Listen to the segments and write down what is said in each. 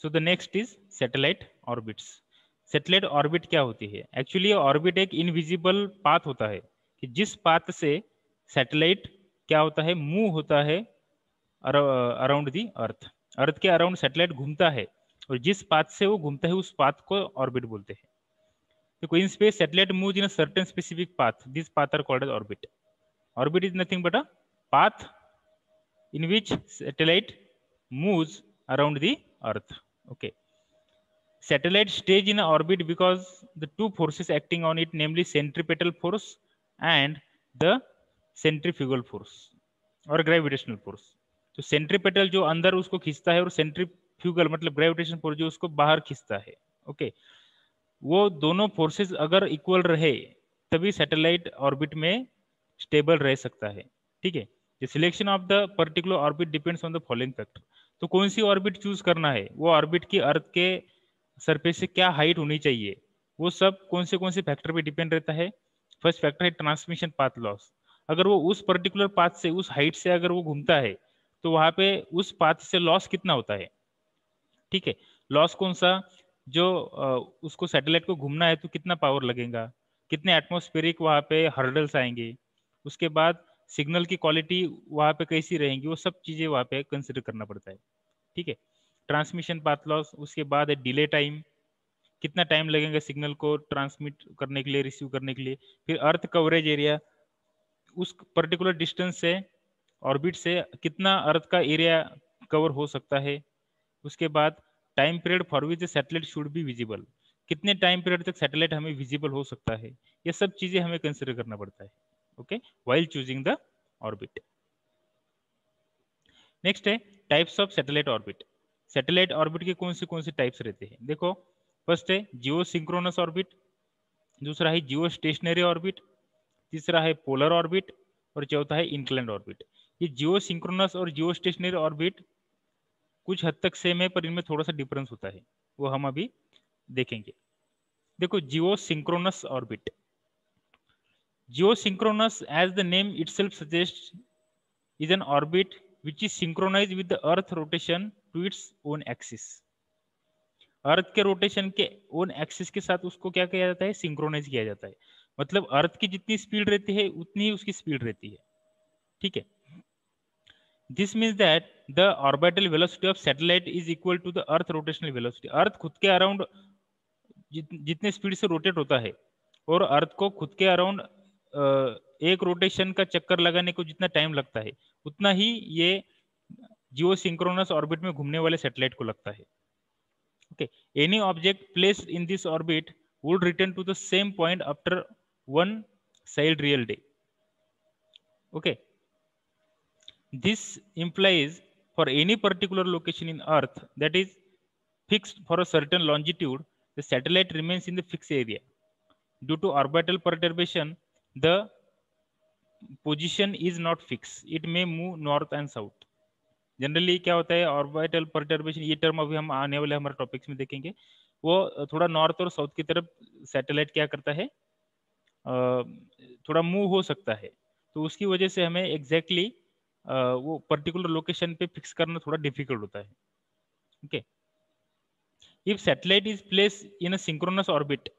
So the next is satellite orbits. Satellite orbit क्या होती है? एक्चुअली ऑर्बिट एक इनविजिबल पाथ होता है कि जिस पाथ से सैटेलाइट क्या होता है, मूव होता है अराउंड दी अर्थ। अर्थ के अराउंड सैटेलाइट घूमता है और जिस पाथ से वो घूमता है उस पाथ को ऑर्बिट बोलते हैं। देखो, in space satellite move in a certain specific path, this path are called as orbit. Orbit is nothing but a path in which satellite moves around the earth. Okay, satellite stays in orbit because the two forces acting on it, namely centripetal force and the centrifugal force और gravitational force. तो centripetal जो अंदर उसको खींचता है और centrifugal मतलब gravitation force जो उसको बाहर खींचता है। ओके, वो दोनों फोर्सेस अगर इक्वल रहे तभी सैटेलाइट ऑर्बिट में स्टेबल रह सकता है। ठीक है, the selection of the particular orbit depends on the following factor. तो कौन सी ऑर्बिट चूज करना है, वो ऑर्बिट की अर्थ के सरफेस से क्या हाइट होनी चाहिए, वो सब कौन से फैक्टर पे डिपेंड रहता है। फर्स्ट फैक्टर है ट्रांसमिशन पाथ लॉस। अगर वो उस पर्टिकुलर पाथ से, उस हाइट से अगर वो घूमता है तो वहां पे उस पाथ से लॉस कितना होता है। ठीक है, लॉस कौन सा, जो उसको सैटेलाइट को घूमना है तो कितना पावर लगेगा, कितने एटमॉस्फेरिक वहाँ पे हर्डल्स आएंगे, उसके बाद सिग्नल की क्वालिटी वहाँ पे कैसी रहेंगी, वो सब चीज़ें वहाँ पे कंसिडर करना पड़ता है। ठीक है, ट्रांसमिशन पाथ लॉस, उसके बाद है डिले टाइम, कितना टाइम लगेगा सिग्नल को ट्रांसमिट करने के लिए, रिसीव करने के लिए। फिर अर्थ कवरेज एरिया, उस पर्टिकुलर डिस्टेंस से ऑर्बिट से कितना अर्थ का एरिया कवर हो सकता है। उसके बाद time period for which satellite should be visible, कितने टाइम पीरियड तक सैटेलाइट हमें विजिबल हो सकता है, ये सब चीजें हमें कंसिडर करना पड़ता है। Okay, while choosing the orbit. Next है types of satellite orbit. Satellite orbit के कौन से टाइप्स रहते हैं? देखो, फर्स्ट है जियो सिंक्रोनस ऑर्बिट, दूसरा है जियो स्टेशनरी ऑर्बिट, तीसरा है पोलर ऑर्बिट और चौथा है इंक्लाइंड ऑर्बिट। ये जियो सिंक्रोनस और जियो स्टेशनरी ऑर्बिट कुछ हद तक सेम है पर इनमें थोड़ा सा डिफरेंस होता है, वो हम अभी देखेंगे। देखो, geosynchronous orbit, geosynchronous as the name itself suggest is an orbit which is synchronize with the earth rotation to its own axis. Earth के रोटेशन के ओन एक्सिस के साथ उसको क्या किया जाता है, सिंक्रोनाइज किया जाता है। मतलब अर्थ की जितनी स्पीड रहती है उतनी ही उसकी स्पीड रहती है। ठीक है, this means that the orbital velocity of satellite is equal to the earth rotational velocity. Earth खुद के अराउंड जितने स्पीड से रोटेट होता है और अर्थ को खुद के अराउंड एक रोटेशन का चक्कर लगाने को जितना टाइम लगता है उतना ही ये जियो सिंक्रोनस ऑर्बिट में घूमने वाले सैटेलाइट को लगता है। Okay, any object placed in this orbit would return to the same point after one sidereal day. Okay, this implies for any particular location in earth that is fixed for a certain longitude, the satellite remains in the fixed area. Due to orbital perturbation, the position is not fixed, it may move north and south. Generally क्या होता है orbital perturbation, ये term अभी हम आने वाले हमारे topics में देखेंगे, वो थोड़ा नॉर्थ और साउथ की तरफ सैटेलाइट क्या करता है, थोड़ा मूव हो सकता है। तो उसकी वजह से हमें एग्जैक्टली वो पर्टिकुलर लोकेशन पे फिक्स करना थोड़ा डिफिकल्ट होता है। Okay, if satellite is place in a synchronous orbit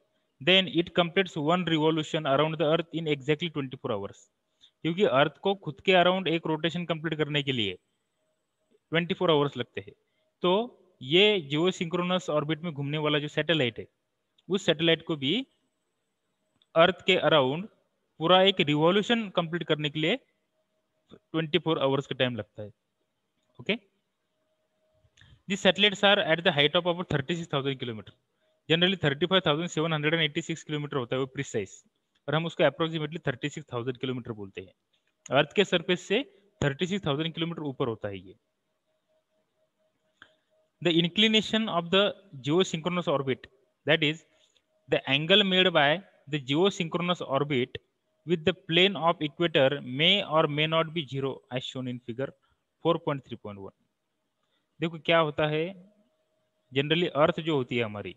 then it completes one revolution around the earth in exactly 24 hours. क्योंकि अर्थ को खुद के अराउंड एक रोटेशन कंप्लीट करने के लिए 24 आवर्स लगते हैं। तो ये जियो सिंक्रोनस ऑर्बिट में घूमने वाला जो सैटेलाइट है, उस सैटेलाइट को भी अर्थ के अराउंड पूरा एक रिवॉल्यूशन कंप्लीट करने के लिए 24 आवर्स का टाइम लगता है। Okay, these satellites are at the height of about 36,000 kilometre, generally 35,786 kilometre होता है वो प्रिसाइज, और हम उसको अप्रोक्सीमेटली 36,000 किलोमीटर बोलते हैं। अर्थ के सरफेस से 36,000 किलोमीटर ऊपर होता है ये। The inclination of the geosynchronous orbit, that is the angle made by the geosynchronous orbit with the plane of equator, may or may not be zero as shown in figure 4.3.1। देखो क्या होता है, generally अर्थ जो होती है हमारी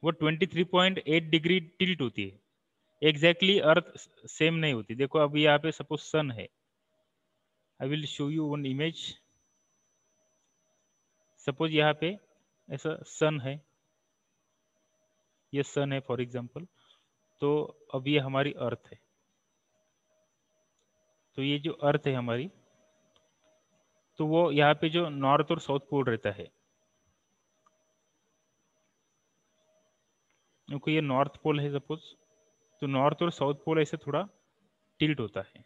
वो 23.8 degree tilt होती है। एग्जैक्टली अर्थ सेम नहीं होती। देखो अब यहाँ पे सपोज सन है, I will show you one image. Suppose यहाँ पे ऐसा सन है, ये सन है फॉर एग्जांपल। तो अब ये हमारी अर्थ है, तो ये जो अर्थ है हमारी, तो वो यहाँ पे जो नॉर्थ और साउथ पोल रहता है, क्योंकि ये नॉर्थ पोल है सपोज, तो नॉर्थ और साउथ पोल ऐसे थोड़ा टिल्ट होता है।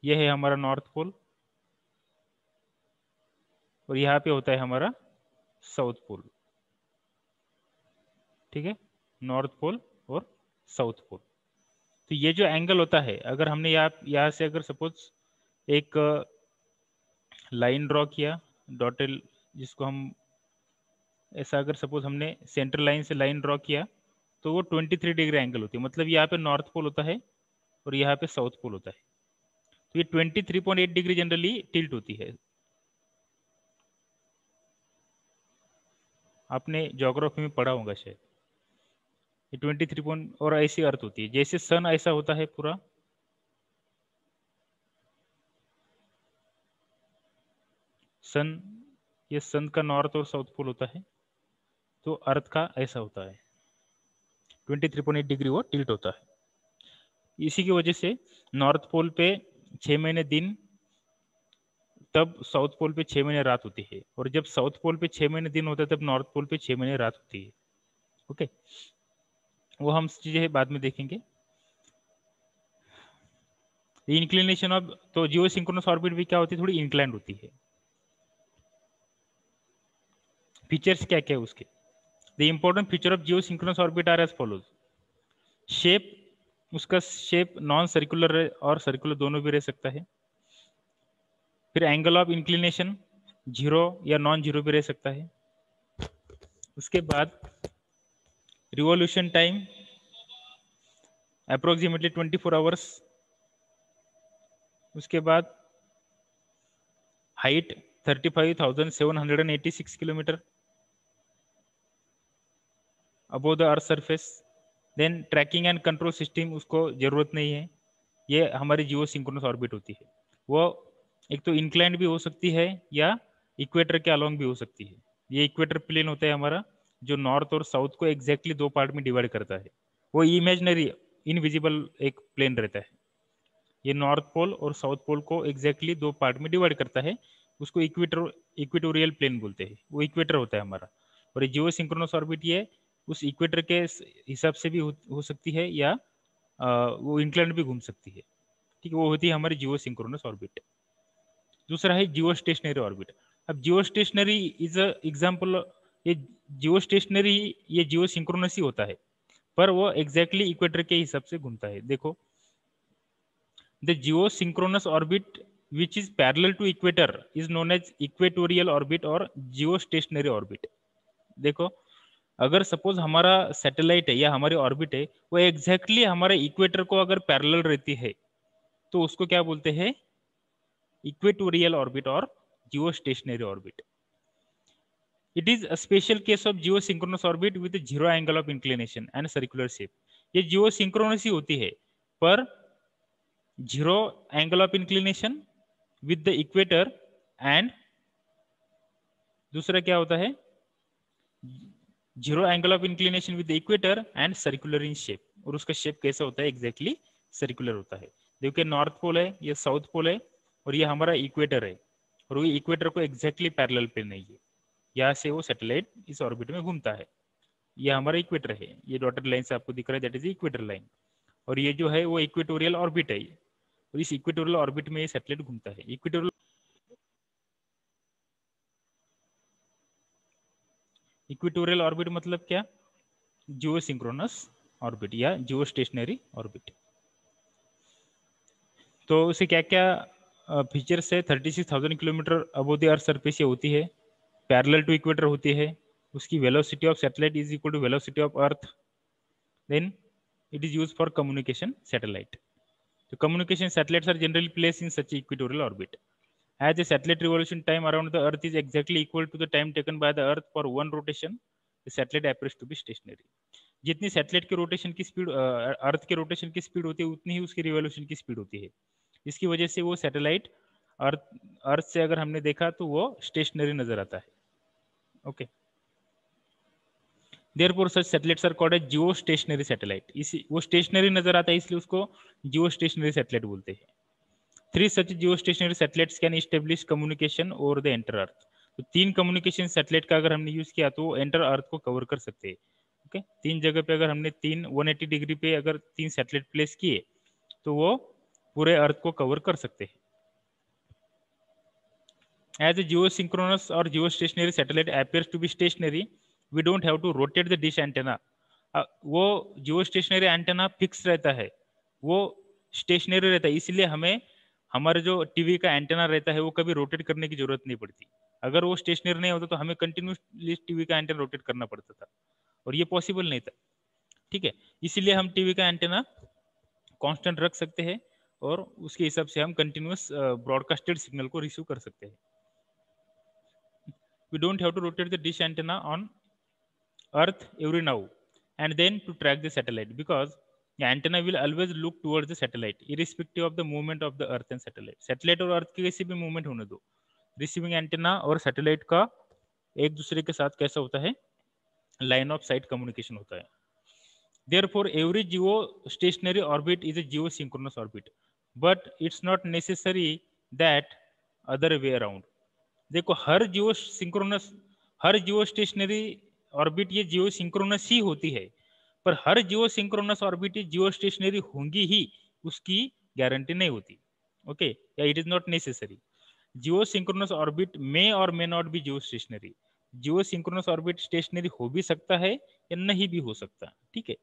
ये है हमारा नॉर्थ पोल, और यहाँ पे होता है हमारा साउथ पोल। ठीक है, नॉर्थ पोल और साउथ पोल। तो ये जो एंगल होता है, अगर हमने यहाँ से अगर सपोज एक लाइन ड्रॉ किया डॉटेड, जिसको हम ऐसा, अगर सपोज हमने सेंटर लाइन से लाइन ड्रॉ किया, तो वो 23 डिग्री एंगल होती है। मतलब यहाँ पे नॉर्थ पोल होता है और यहाँ पे साउथ पोल होता है। तो ये 23.8 डिग्री जनरली टिल्ट होती है। आपने ज्योग्राफी में पढ़ा होगा शायद। ये 23 पॉइंट, और ऐसी अर्थ होती है जैसे सन ऐसा होता है पूरा, सन, ये सन का नॉर्थ और साउथ पोल होता है, तो अर्थ का ऐसा होता है 23.8 डिग्री वो टिल्ट होता है। इसी की वजह से नॉर्थ पोल पे 6 महीने दिन, तब साउथ पोल पे 6 महीने रात होती है, और जब साउथ पोल पे 6 महीने दिन होता है तब नॉर्थ पोल पे 6 महीने रात होती है। ओके, वो हम चीजें बाद में देखेंगे। इंक्लिनेशन ऑफ, तो जियो सिंक्रोनस ऑर्बिट भी क्या होती है, थोड़ी इंक्लाइंड होती है। फीचर्स क्या क्या है उसके? The important feature of geosynchronous orbit are as follows. Shape, उसका शेप नॉन सर्कुलर और सर्कुलर दोनों भी रह सकता है। फिर एंगल ऑफ इंक्लिनेशन जीरो या नॉन जीरो भी रह सकता है। उसके बाद रिवॉल्यूशन टाइम अप्रोक्सीमेटली 24 आवर्स। उसके बाद height 35,786 kilometre above the earth surface. Then tracking and control system उसको जरूरत नहीं है, ये हमारी जियो सिंक्रोनस ऑर्बिट होती है। वो एक तो इंक्लाइंड भी हो सकती है या इक्वेटर के अलोंग भी हो सकती है। ये इक्वेटर प्लेन होता है हमारा, जो नॉर्थ और साउथ को एग्जैक्टली दो पार्ट में डिवाइड करता है। वो इमेजनरी इनविजिबल एक प्लेन रहता है। ये नॉर्थ पोल और साउथ पोल को एग्जैक्टली दो पार्ट में डिवाइड करता है। उसको इक्वेटोरियल प्लेन बोलते हैं, वो इक्वेटर होता है हमारा। और ये जियो सिंक्रोनस ऑर्बिट ये उस इक्वेटर के हिसाब से भी हो सकती है, या वो इंक्लाइंड भी घूम सकती है। ठीक है, वो होती है हमारी जियो सिंक्रोनस ऑर्बिट। दूसरा है जियो स्टेशनरी ऑर्बिट। अब geostationary is a example, ये जियो स्टेशनरी, ये जियो सिंक्रोनस ही होता है, पर वो एग्जैक्टली इक्वेटर के हिसाब से घूमता है। देखो, the geosynchronous orbit which is parallel to equator is known as equatorial orbit or geostationary orbit। देखो, अगर सपोज हमारा सैटेलाइट है या हमारी ऑर्बिट है, वो एग्जैक्टली हमारे इक्वेटर को अगर पैरेलल रहती है, तो उसको क्या बोलते हैं, इक्वेटोरियल ऑर्बिट और geostationary orbit. It is a special case of geosynchronous orbit with zero angle of inclination and circular shape. ये जियोसिंक्रोनस ही होती है, पर zero angle of inclination with the equator, and दूसरा क्या होता है, zero angle of inclination with the equator and circular in shape. और उसका शेप कैसा होता है, एग्जैक्टली सर्कुलर होता है। देखिए, नॉर्थ पोल है, ये साउथ पोल है, और ये हमारा इक्वेटर है, और वो इक्वेटर को एग्जैक्टली पैरेलल पे नहीं है। यहाँ से वो सैटेलाइट इस ऑर्बिट में घूमता है। ये हमारा इक्वेटर है, ये डॉटेड लाइन से आपको दिख रहा है, दैट इज इक्वेटर लाइन। और ये जो है वो इक्वेटोरियल ऑर्बिट है, और इस इक्वेटोरियल ऑर्बिट में ये सैटेलाइट घूमता है। इक्वेटोरियल, इक्वेटोरियल ऑर्बिट मतलब क्या, जियो सिंक्रोनस ऑर्बिट या जियो स्टेशनरी ऑर्बिट। तो उसे क्या क्या फीचर्स है, 36,000 kilometre above the earth surface ये होती है, पैरेलल टू इक्वेटर होती है, उसकी velocity of satellite is equal to velocity of earth. Then it is use for communication satellite. तो communication satellites are generally place in such equatorial orbit. As the satellite revolution time around the Earth is exactly equal to the time taken by the Earth for one rotation, the satellite appears to be stationary। जितनी satellite के rotation की speed, अर्थ के rotation की speed होती है, उतनी ही उसकी revolution की स्पीड होती है। इसकी वजह से वो सैटेलाइट अर्थ अर्थ से अगर हमने देखा तो वो स्टेशनरी नजर आता है। Okay, therefore such satellites are called as geostationary satellite. इसी वो स्टेशनरी नजर आता है इसलिए उसको जियो स्टेशनरी सैटेलाइट बोलते हैं। 3 such geostationary satellites can establish communication over the enter अर्थ। तो 3 कम्युनिकेशन सैटेलाइट का अगर हमने यूज किया तो वो एंटर अर्थ को कवर कर सकते हैं। ओके, 3 जगह पे अगर हमने 180 डिग्री पे अगर 3 सैटेलाइट प्लेस किए तो वो पूरे अर्थ को कवर कर सकते हैं। As a geosynchronous or geostationary satellite appears to be stationary, we don't have to rotate the dish antenna। वो geostationary antenna फिक्स रहता है, वो स्टेशनरी रहता है, इसलिए हमें हमारे जो टीवी का एंटेना रहता है वो कभी रोटेट करने की जरूरत नहीं पड़ती। अगर वो स्टेशनरी नहीं होता तो हमें कंटिन्यूसली टीवी का एंटेना रोटेट करना पड़ता था और ये पॉसिबल नहीं था। ठीक है, इसीलिए हम टीवी का एंटेना कांस्टेंट रख सकते हैं और उसके हिसाब से हम कंटिन्यूस ब्रॉडकास्टेड सिग्नल को रिसीव कर सकते हैं। We don't have to rotate the dish antenna on Earth every now and then to track the satellite, because the antenna will always look towards the satellite irrespective of the movement of the Earth and satellite। Satellite और Earth की किसी भी movement होने दो, receiving antenna और satellite का एक दूसरे के साथ कैसा होता है, लाइन ऑफ साइट कम्युनिकेशन होता है। Therefore, every geostationary orbit is a geosynchronous orbit, but it's not necessary that other way around। देखो, हर जियो स्टेशनरी ऑर्बिट ये जियो सिंक्रोनस ही होती है, पर हर geosynchronous orbit geostationary होंगी ही उसकी गारंटी नहीं होती। ओके, या it is not necessary. Geosynchronous orbit में और may not be geostationary. Geosynchronous orbit stationary हो भी सकता है या नहीं भी हो सकता। ठीक है,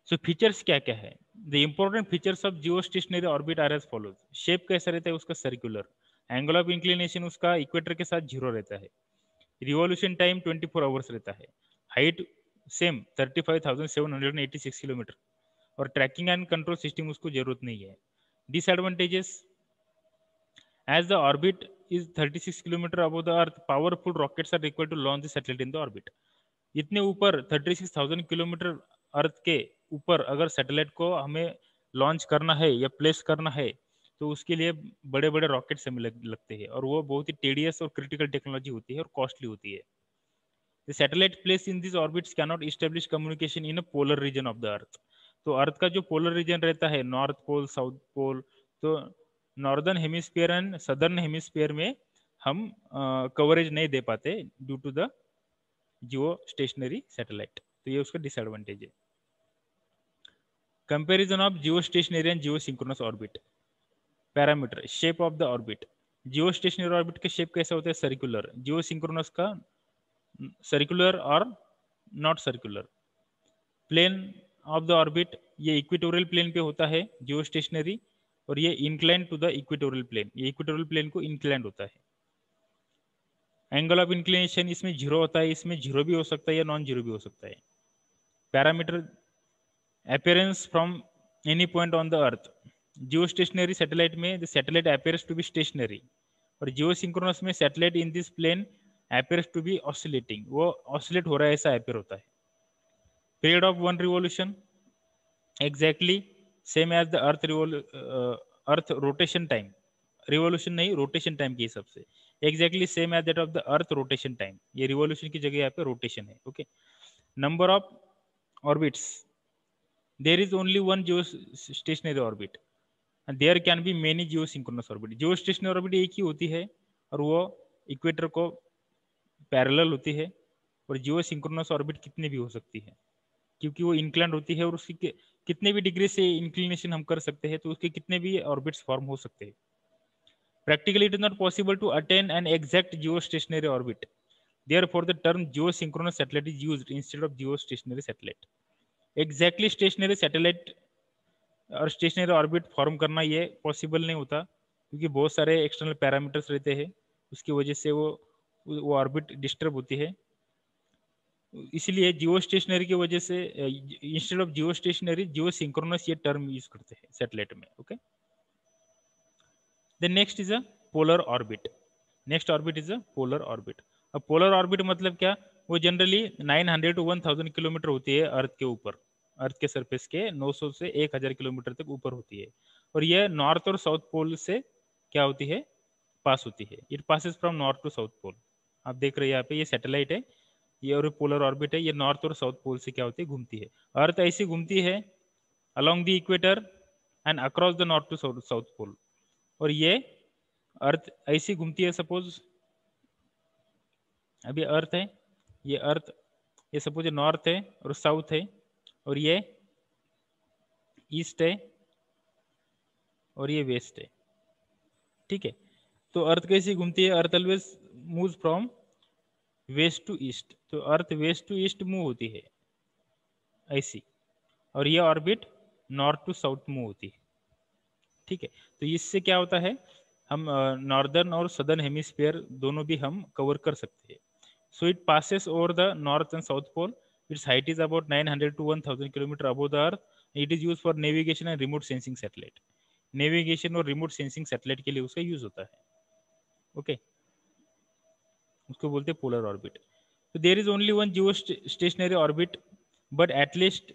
सो फीचर्स क्या क्या है? The important features of geostationary orbit are as follows. Shape कैसा रहता है उसका? सर्कुलर। एंगल ऑफ इंक्लिनेशन उसका इक्वेटर के साथ 0 रहता है। रिवॉल्यूशन टाइम 24 आवर्स रहता है। Height same 35,786 kilometre. और ट्रैकिंग एंड कंट्रोल सिस्टम उसको जरूरत नहीं है। Disadvantages, as the orbit is 36 kilometre above the earth, powerful rockets are required to launch the satellite in the orbit. इतने ऊपर 36,000 किलोमीटर अर्थ के ऊपर अगर सैटेलाइट को हमें लॉन्च करना है या प्लेस करना है तो उसके लिए बड़े बड़े रॉकेट्स हमें लगते हैं और वो बहुत ही टेडियस और क्रिटिकल टेक्नोलॉजी होती है और कॉस्टली होती है। The satellite place in this orbits can not establish communication in a polar region of the अर्थ। तो अर्थ का जो पोलर रीजन रहता है, नॉर्थ पोल, साउथ पोल, तो northern hemisphere and southern hemisphere में हम कवरेज नहीं दे पाते due to the geostationary satellite. तो ये उसका डिसएडवांटेज है। Comparison of geostationary and geosynchronous orbit. Parameter, shape of the orbit. Geostationary orbit का शेप कैसा होता है? सर्कुलर। जियो सिंक्रोनस का सर्कुलर और not circular. Plane of the orbit, ये इक्वेटोरियल प्लेन पे होता है जियो स्टेशनरी, और ये incline to the equatorial plane, ये इक्वेटोरियल प्लेन को इंक्लाइंड होता है। एंगल ऑफ इंक्लिनेशन इसमें 0 होता है, इसमें 0 भी हो सकता है या नॉन 0 भी हो सकता है। Parameter, appearance from any point on the earth. Geostationary satellite में the satellite appears to be stationary, और जियो सिंक्रोनस में satellite in this plane appears to be oscillating, वो ऑसिलेट हो रहा है ऐसा अपीयर होता है। Period of one revolution exactly same as the earth rotation time. Revolution नहीं, रोटेशन टाइम के हिसाब से exactly same as that of the earth rotation time. ये रिवॉल्यूशन की जगह यहाँ पे रोटेशन है। Okay, number of orbits, there is only one geostationary orbit and there can be many geosynchronous orbit। geostationary orbit एक ही होती है और वो इक्वेटर को पैरेलल होती है, और जियोसिंक्रोनस ऑर्बिट कितने भी हो सकती है क्योंकि वो इंक्लाइंड होती है और उसकी कितने भी डिग्री से इंक्लिनेशन हम कर सकते हैं तो उसके कितने भी ऑर्बिट्स फॉर्म हो सकते हैं। Practically it is not possible to attain an exact geostationary orbit, therefore the term geosynchronous satellite is used instead of geostationary satellite. Exactly stationary satellite और स्टेशनरी ऑर्बिट फॉर्म करना ये पॉसिबल नहीं होता क्योंकि बहुत सारे एक्सटर्नल पैरामीटर्स रहते हैं, उसकी वजह से वो ऑर्बिट डिस्टर्ब होती है। इसलिए जियो स्टेशनरी की वजह से instead of geostationary Jio synchronous ये टर्म यूज करते हैं सैटेलाइट में। Okay, the next is a polar orbit. Next orbit is a polar orbit. अब पोलर ऑर्बिट मतलब क्या? वो जनरली 900 to 1000 किलोमीटर होती है अर्थ के ऊपर, अर्थ के सरफेस के 900 से 1000 किलोमीटर तक ऊपर होती है, और ये नॉर्थ और साउथ पोल से क्या होती है? पास होती है। It passes from north to south pole. आप देख रहे हैं यहाँ पे, ये सैटेलाइट है, ये और पोलर ऑर्बिट है, ये नॉर्थ और साउथ पोल से क्या होती है, घूमती है। अर्थ ऐसी घूमती है along the equator and across the north to south pole. और ये अर्थ ऐसी घूमती है, सपोज अभी अर्थ है, ये अर्थ, ये सपोज नॉर्थ है और साउथ है, और ये ईस्ट है और ये वेस्ट है, ठीक है। तो अर्थ कैसी घूमती है, earth always move from west to east, तो earth west to east move होती है ऐसी, और ये orbit north to south move होती है, ठीक है। तो इससे क्या होता है, हम नॉर्दर्न और सदर्न हेमिस्फीयर दोनों भी हम कवर कर सकते हैं। So it passes over the north and south pole, its height is about 900 to 1000 kilometre above the earth, it is use for navigation and remote sensing satellite, navigation और remote sensing satellite के लिए उसका use होता है, okay, उसको बोलते हैं polar orbit. तो there is only one geostationary orbit, but at least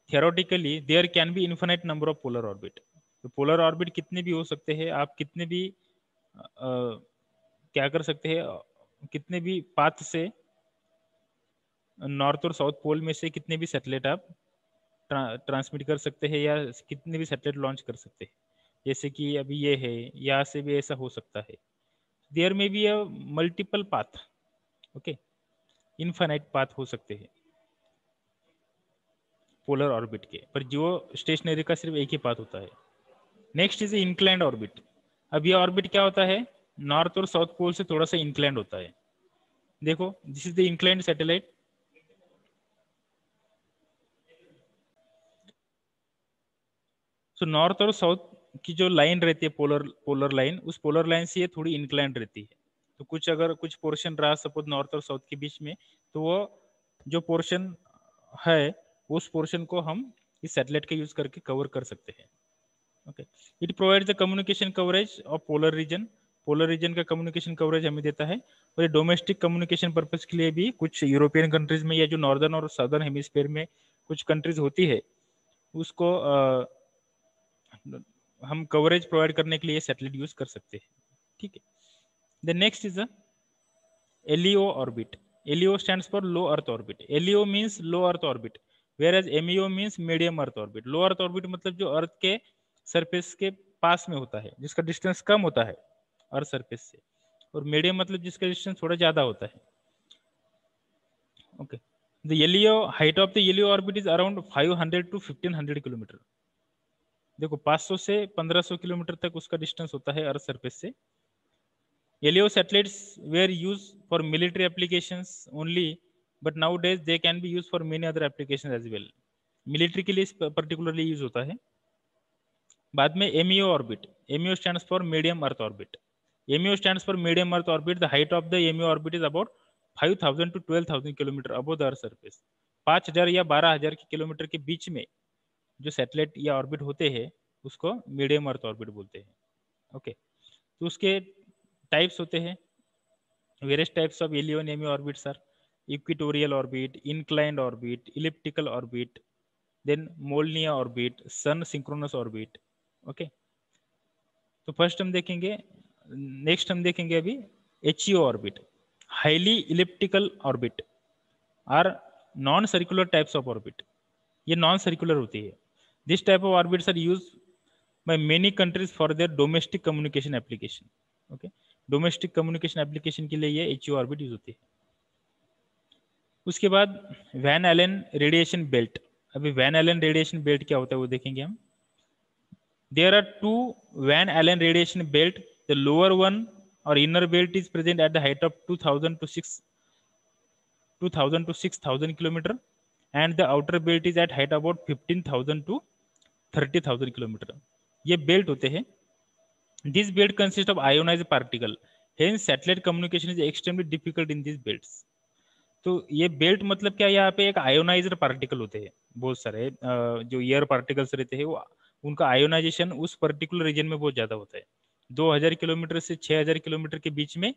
theoretically there can be infinite number of polar orbit. तो पोलर ऑर्बिट कितने भी हो सकते हैं, आप कितने भी क्या कर सकते हैं, कितने भी पाथ से नॉर्थ और साउथ पोल में से कितने भी सैटेलाइट आप ट्रांसमिट कर सकते हैं, या कितने भी सैटेलाइट लॉन्च कर सकते हैं। जैसे कि अभी ये है, यहाँ से भी ऐसा हो सकता है, देयर में भी multiple path, okay, infinite path हो सकते हैं पोलर ऑर्बिट के, पर जियो स्टेशनरी का सिर्फ एक ही पाथ होता है। Next is inclined orbit. अब ये ऑर्बिट क्या होता है, नॉर्थ और साउथ पोल से थोड़ा सा इंक्लाइंड होता है। देखो this is the inclined satellite, so north और साउथ की जो लाइन रहती है, पोलर लाइन, उस पोलर लाइन से ये थोड़ी इंक्लाइंड रहती है। तो कुछ अगर कुछ पोर्शन रहा सपोज नॉर्थ और साउथ के बीच में, तो वो जो पोर्शन है उस पोर्शन को हम इस सैटेलाइट का यूज करके कवर कर सकते हैं, okay. It provide the communication coverage of polar region, polar region का कम्युनिकेशन कवरेज हमें देता है। और ये डोमेस्टिक कम्युनिकेशन पर्पज के लिए भी कुछ यूरोपियन कंट्रीज में, या जो नॉर्दर्न और सदर्न हेमिस्फीयर में कुछ कंट्रीज होती है, उसको हम कवरेज प्रोवाइड करने के लिए सैटेलाइट यूज कर सकते हैं, ठीक है। The next is LEO orbit. LEO stands for low earth orbit. LEO means low earth orbit, whereas MEO means medium earth orbit. Low earth orbit मतलब जो अर्थ के सरफेस के पास में होता है, जिसका डिस्टेंस कम होता है अर्थ सरफेस से, और मीडियम मतलब जिसका डिस्टेंस थोड़ा ज्यादा होता है, okay. The LEO height of the LEO orbit is around 500 to 1500 kilometre. देखो 500 से 1500 किलोमीटर तक उसका डिस्टेंस होता है अर्थ सरफेस से। LEO satellites were used for military applications only, but nowadays they can be used for many other applications as well. Military के लिए particularly use होता है। बाद में MEO orbit. MEO stands for medium earth orbit. MEO stands for medium earth orbit. The height of the MEO orbit is about 5000 to 12,000 kilometre above the earth surface. 5000 या 12,000 kilometre के बीच में जो satellite या orbit होते हैं उसको medium earth orbit बोलते हैं, ओके। तो उसके टाइप्स होते हैं, various types of LEO and MEO orbits are equatorial orbit, inclined orbit, elliptical orbit, then Molniya orbit, sun synchronous orbit, okay। तो फर्स्ट हम देखेंगे, नेक्स्ट हम देखेंगे अभी HEO orbit. Highly elliptical orbit are non circular types of orbit. ये non circular होती है। This type of orbits are use by many countries for their domestic communication application, okay. Domestic communication application के लिए ये HEO orbit use होती है। उसके बाद वैन एलन रेडिएशन बेल्ट। अभी वैन एलन रेडिएशन बेल्ट क्या होता है वो देखेंगे हम। There are two Van Allen radiation belt, the lower one और inner belt is present at the height of 2000 to 6000 kilometre, and the outer belt is at height about 15,000 to 30,000 kilometre. ये belt होते हैं। This belt consists of ionized particle. Hence, satellite communication is extremely difficult in these belts. तो ये belt मतलब क्या, यहाँ पे एक आयोनाइज्ड पार्टिकल होते हैं बहुत सारे, जो एयर पार्टिकल्स रहते हैं वो, उनका आयोनाइजेशन उस पर्टिकुलर रीजन में बहुत ज्यादा होता है। 2000 किलोमीटर से 6000 किलोमीटर के बीच में,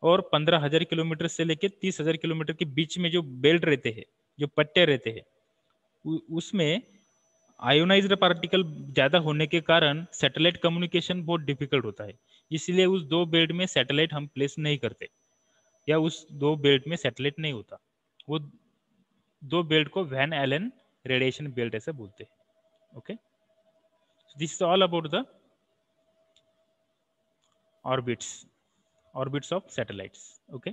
और 15,000 किलोमीटर से लेकर 30,000 किलोमीटर के बीच में जो बेल्ट रहते हैं, जो पट्टे रहते हैं, उसमें आयोनाइज्ड पार्टिकल ज्यादा होने के कारण सैटेलाइट कम्युनिकेशन बहुत डिफिकल्ट होता है। इसलिए उस दो बेल्ट में सैटेलाइट हम प्लेस नहीं करते। या उस दो बेल्ट में सैटेलाइट नहीं होता। वो दो बेल्ट को वैन एलन रेडिएशन बेल्ट ऐसे बोलते हैं। Okay, this is all about the orbits of satellites. Okay,